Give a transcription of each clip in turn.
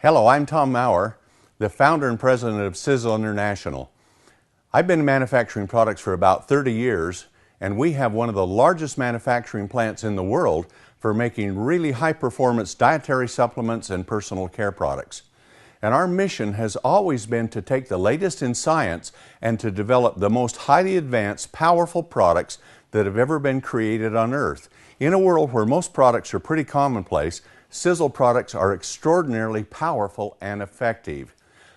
Hello, I'm Tom Mower, the founder and president of Sisel International. I've been manufacturing products for about 30 years, and we have one of the largest manufacturing plants in the world for making really high-performance dietary supplements and personal care products. And our mission has always been to take the latest in science and to develop the most highly advanced, powerful products that have ever been created on Earth. In a world where most products are pretty commonplace, Sisel products are extraordinarily powerful and effective.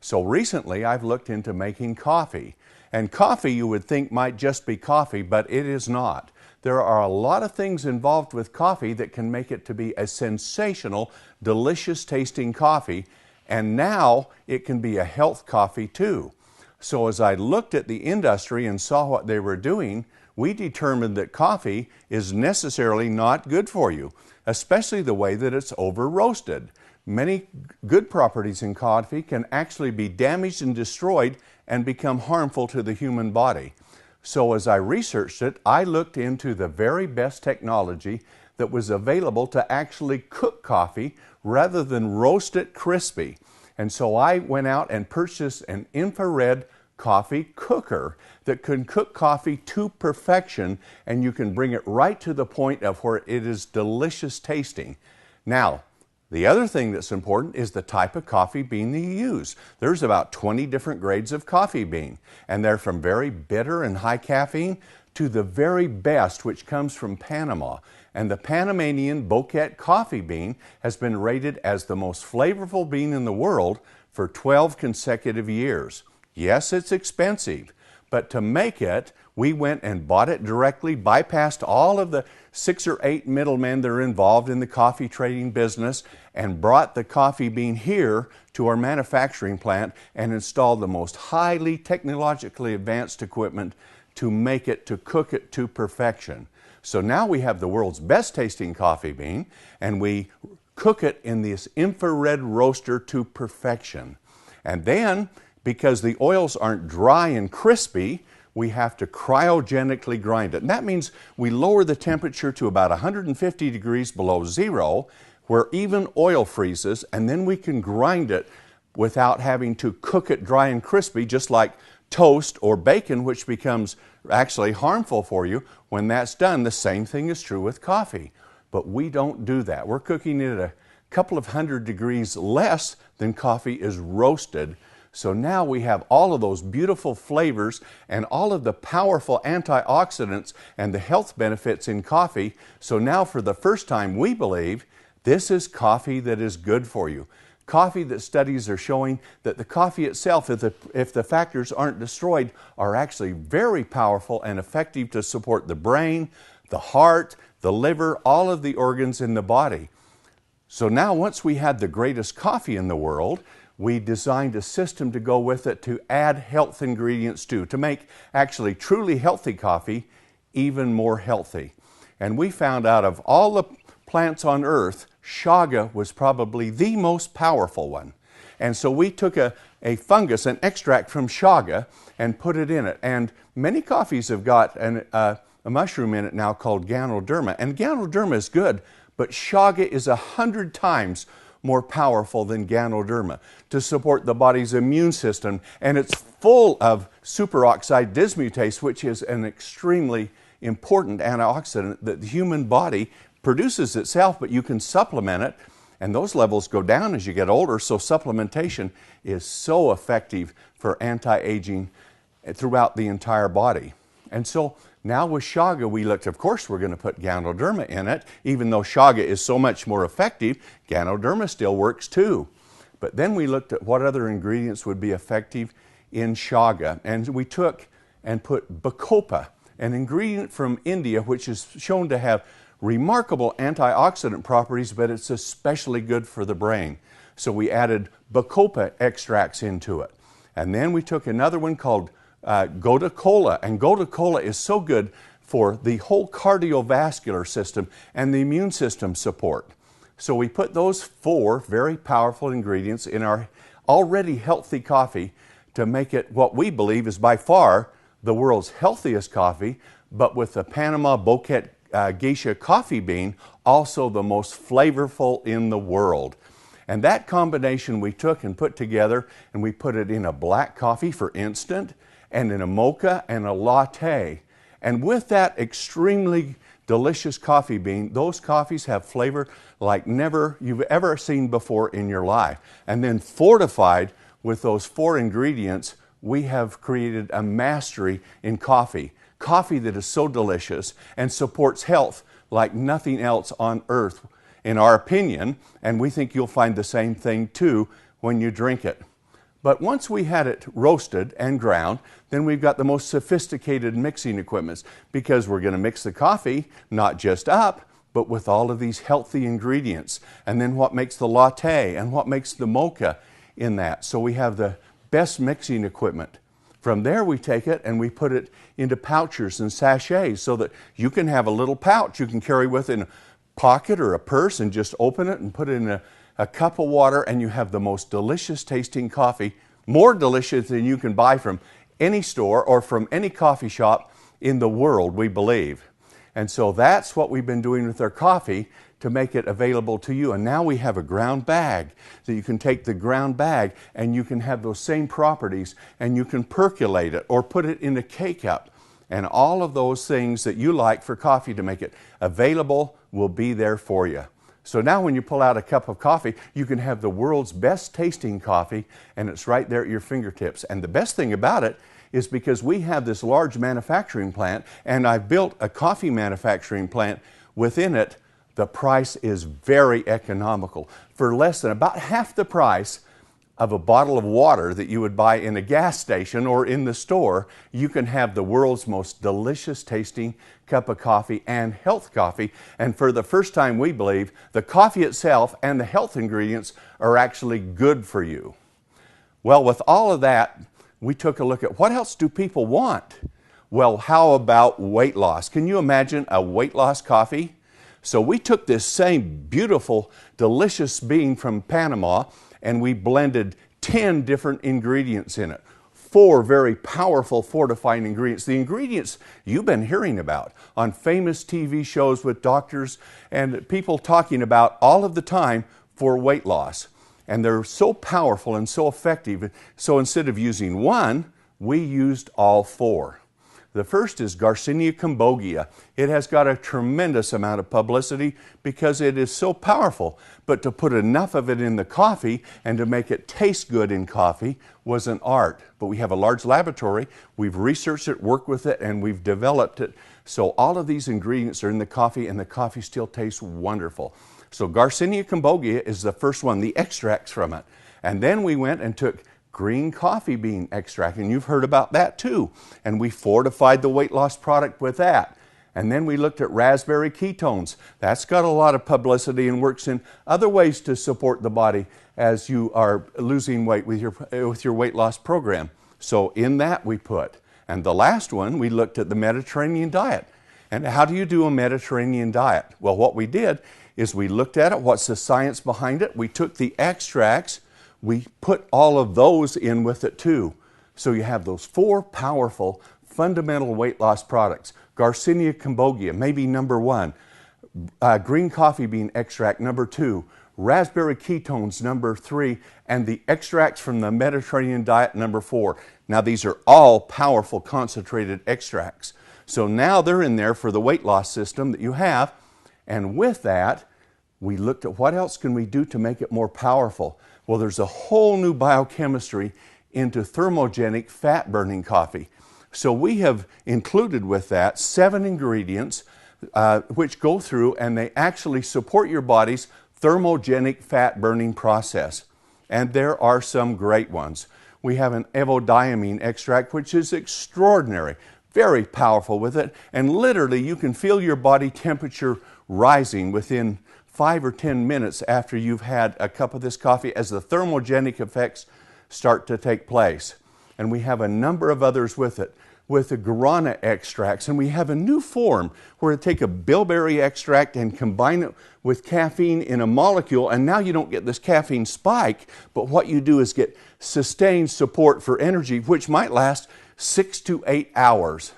So recently I've looked into making coffee. And coffee you would think might just be coffee, but it is not. There are a lot of things involved with coffee that can make it to be a sensational, delicious tasting coffee. And now it can be a health coffee too. So as I looked at the industry and saw what they were doing, we determined that coffee is necessarily not good for you, especially the way that it's over roasted. Many good properties in coffee can actually be damaged and destroyed and become harmful to the human body. So as I researched it, I looked into the very best technology that was available to actually cook coffee rather than roast it crispy. And so I went out and purchased an infrared coffee cooker that can cook coffee to perfection, and you can bring it right to the point of where it is delicious tasting. Now, the other thing that's important is the type of coffee bean that you use. There's about 20 different grades of coffee bean, and they're from very bitter and high caffeine to the very best, which comes from Panama. And the Panamanian bouquet coffee bean has been rated as the most flavorful bean in the world for 12 consecutive years. Yes, it's expensive, but to make it, we went and bought it directly, bypassed all of the 6 or 8 middlemen that are involved in the coffee trading business, and brought the coffee bean here to our manufacturing plant and installed the most highly technologically advanced equipment to make it, to cook it to perfection. So now we have the world's best tasting coffee bean, and we cook it in this infrared roaster to perfection. And then, because the oils aren't dry and crispy, we have to cryogenically grind it. And that means we lower the temperature to about 150 degrees below zero, where even oil freezes, and then we can grind it without having to cook it dry and crispy, just like toast or bacon, which becomes actually harmful for you. When that's done, the same thing is true with coffee. But we don't do that. We're cooking it at a couple of hundred degrees less than coffee is roasted. So now we have all of those beautiful flavors and all of the powerful antioxidants and the health benefits in coffee. So now for the first time, we believe this is coffee that is good for you. Coffee that studies are showing that the coffee itself, if the factors aren't destroyed, are actually very powerful and effective to support the brain, the heart, the liver, all of the organs in the body. So now once we had the greatest coffee in the world, we designed a system to go with it to add health ingredients to make actually truly healthy coffee even more healthy. And we found out of all the plants on earth, chaga was probably the most powerful one. And so we took a fungus, an extract from chaga, and put it in it. And many coffees have got a mushroom in it now called Ganoderma. And Ganoderma is good, but chaga is 100 times more powerful than Ganoderma to support the body's immune system. And it's full of superoxide dismutase, which is an extremely important antioxidant that the human body produces itself, but you can supplement it, and those levels go down as you get older. So supplementation is so effective for anti-aging throughout the entire body. And so now with chaga, we looked, of course, we're going to put Ganoderma in it. Even though chaga is so much more effective, Ganoderma still works too. But then we looked at what other ingredients would be effective in chaga. And we took and put Bacopa, an ingredient from India, which is shown to have remarkable antioxidant properties, but it's especially good for the brain. So we added Bacopa extracts into it. And then we took another one called Gotu Kola, and Gotu Kola is so good for the whole cardiovascular system and the immune system support. So we put those 4 very powerful ingredients in our already healthy coffee to make it what we believe is by far the world's healthiest coffee, but with the Panama Bouquet Geisha coffee bean, also the most flavorful in the world. And that combination we took and put together, and we put it in a black coffee for instant, and in a mocha and a latte. And with that extremely delicious coffee bean, those coffees have flavor like never you've ever seen before in your life. And then fortified with those 4 ingredients, we have created a mastery in coffee. Coffee that is so delicious and supports health like nothing else on earth, in our opinion, and we think you'll find the same thing too when you drink it. But once we had it roasted and ground, then we've got the most sophisticated mixing equipments, because we're going to mix the coffee not just up, but with all of these healthy ingredients. And then what makes the latte and what makes the mocha in that. So we have the best mixing equipment. From there we take it and we put it into pouches and sachets so that you can have a little pouch you can carry with in a pocket or a purse and just open it and put it in a cup of water, and you have the most delicious tasting coffee, more delicious than you can buy from any store or from any coffee shop in the world, we believe. And so that's what we've been doing with our coffee to make it available to you. And now we have a ground bag that you can take the ground bag and you can have those same properties, and you can percolate it or put it in a K-cup. And all of those things that you like for coffee to make it available will be there for you. So now when you pull out a cup of coffee, you can have the world's best tasting coffee, and it's right there at your fingertips. And the best thing about it is because we have this large manufacturing plant, and I've built a coffee manufacturing plant within it, the price is very economical. For less than about half the price of a bottle of water that you would buy in a gas station or in the store, you can have the world's most delicious tasting cup of coffee and health coffee. And for the first time, we believe the coffee itself and the health ingredients are actually good for you. Well, with all of that, we took a look at what else do people want? Well, how about weight loss? Can you imagine a weight loss coffee? So we took this same beautiful, delicious bean from Panama, and we blended 10 different ingredients in it. 4 very powerful fortifying ingredients. The ingredients you've been hearing about on famous TV shows with doctors and people talking about all of the time for weight loss. And they're so powerful and so effective. So instead of using 1, we used all 4. The first is Garcinia cambogia. It has got a tremendous amount of publicity because it is so powerful. But to put enough of it in the coffee and to make it taste good in coffee was an art. But we have a large laboratory. We've researched it, worked with it, and we've developed it. So all of these ingredients are in the coffee, and the coffee still tastes wonderful. So Garcinia cambogia is the first one, the extracts from it. And then we went and took green coffee bean extract, and you've heard about that too. And we fortified the weight loss product with that. And then we looked at raspberry ketones. That's got a lot of publicity and works in other ways to support the body as you are losing weight with your weight loss program. So in that we put. And the last one, we looked at the Mediterranean diet. And how do you do a Mediterranean diet? Well, what we did is we looked at it, what's the science behind it. We took the extracts, we put all of those in with it too. So you have those 4 powerful fundamental weight loss products. Garcinia cambogia, maybe number 1. Green coffee bean extract, number 2. Raspberry ketones, number 3. And the extracts from the Mediterranean diet, number 4. Now these are all powerful concentrated extracts. So now they're in there for the weight loss system that you have. And with that, we looked at what else can we do to make it more powerful. Well, there's a whole new biochemistry into thermogenic fat-burning coffee. So we have included with that 7 ingredients which go through and they actually support your body's thermogenic fat-burning process. And there are some great ones. We have an evodiamine extract, which is extraordinary, very powerful with it. And literally, you can feel your body temperature rising within 5 or 10 minutes after you've had a cup of this coffee as the thermogenic effects start to take place. And we have a number of others with it, with the guarana extracts. And we have a new form where we take a bilberry extract and combine it with caffeine in a molecule. And now you don't get this caffeine spike, but what you do is get sustained support for energy, which might last 6 to 8 hours.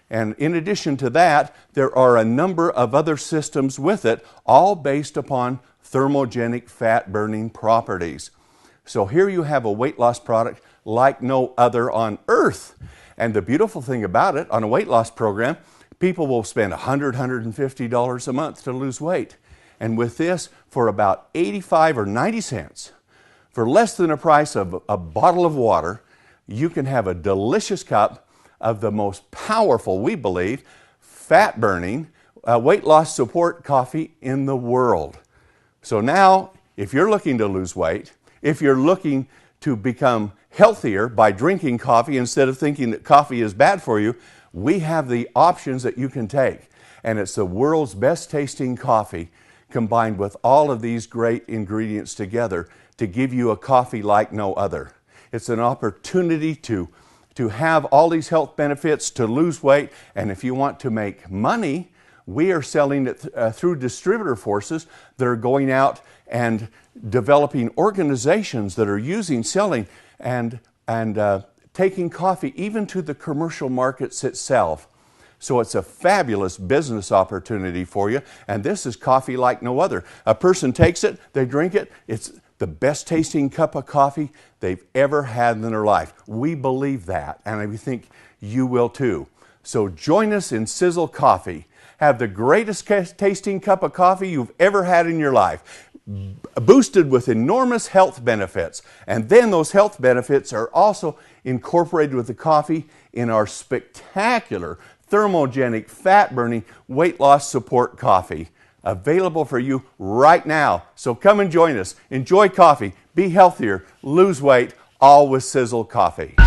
And in addition to that, there are a number of other systems with it, all based upon thermogenic fat-burning properties. So here you have a weight loss product like no other on earth. And the beautiful thing about it, on a weight loss program, people will spend $100, $150 a month to lose weight. And with this, for about 85 or 90 cents, for less than the price of a bottle of water, you can have a delicious cup of the most powerful, we believe, fat-burning, weight loss support coffee in the world. So now, if you're looking to lose weight, if you're looking to become healthier by drinking coffee instead of thinking that coffee is bad for you, we have the options that you can take. And it's the world's best tasting coffee combined with all of these great ingredients together to give you a coffee like no other. It's an opportunity to have all these health benefits, to lose weight, and if you want to make money, we are selling it through distributor forces that are going out and developing organizations that are selling and taking coffee even to the commercial markets itself. So it's a fabulous business opportunity for you, and this is coffee like no other. A person takes it, they drink it, it's the best tasting cup of coffee they've ever had in their life. We believe that, and we think you will too. So join us in Sisel Kaffe. Have the greatest tasting cup of coffee you've ever had in your life, boosted with enormous health benefits. And then those health benefits are also incorporated with the coffee in our spectacular thermogenic, fat-burning, weight loss support coffee. Available for you right now. So come and join us. Enjoy coffee, be healthier, lose weight, all with Sisel Kaffe.